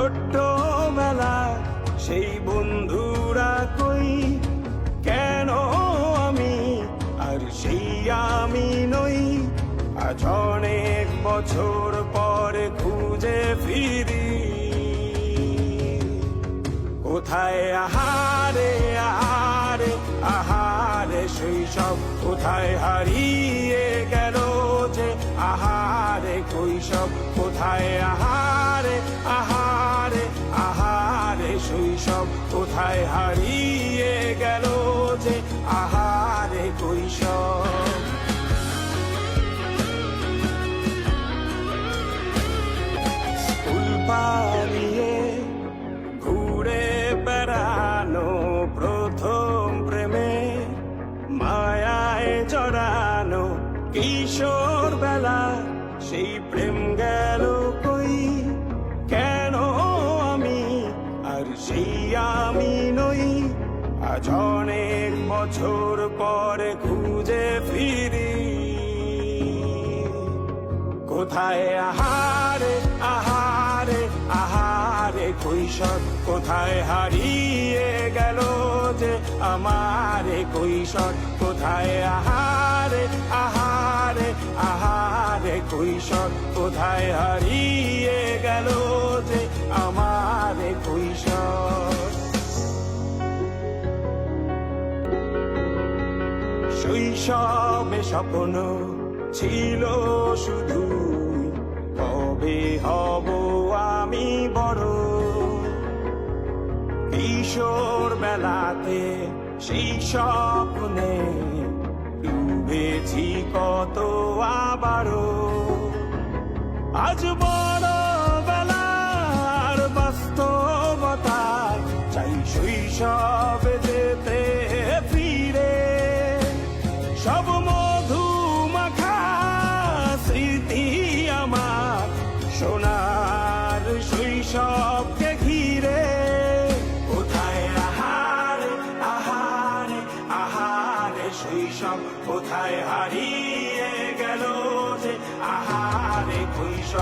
ছোট্টবেলা সেই বন্ধুরা কই, কেন আমি আর সেই আমি নই। আজ অনেক বছর পরে খুঁজে ফিরি, কোথায় আহারে আহারে আহারে শৈশব, কোথায় হারিয়ে গেল যে আহারে কৈশব। কোথায় আহারে আহারে আহারে শৈশব, কোথায় হারিয়ে গেল যে আহারে কৈশব। স্কুল পালিয়ে ঘুরে বেড়ানো, প্রথম প্রেমে মায়ায় জড়ানো, কিশোর বেলা সেই প্রেম গেল কই, কেন আমি আর সেই আমি নই। আজ অনেক বছর পরে খুঁজে ফিরি, কোথায় আহারে আহারে আহারে কৈশোর, কোথায় হারিয়ে গেল যে আমারে কৈশোর। কোথায় আহারে আহারে আহারে কৈশোর, কোথায় হারিয়ে গেল যে আমারে কৈশোর। শৈশবে স্বপ্ন ছিল শুধু, কবে হব আমি বড়। কিশোর বেলাতে সেই স্বপ্নে ডুবেছি কত আবারও। আজ বড় বেলার বাস্তবতায় চাই শৈশবে যেতে ফিরে। সব মধু মাখা স্মৃতি আমার সোনার শৈশবকে ঘিরে। কোথায় আহারে আহারে আহারে শৈশব, কোথায় হারিয়ে গেল যে আহারে কৈশোর।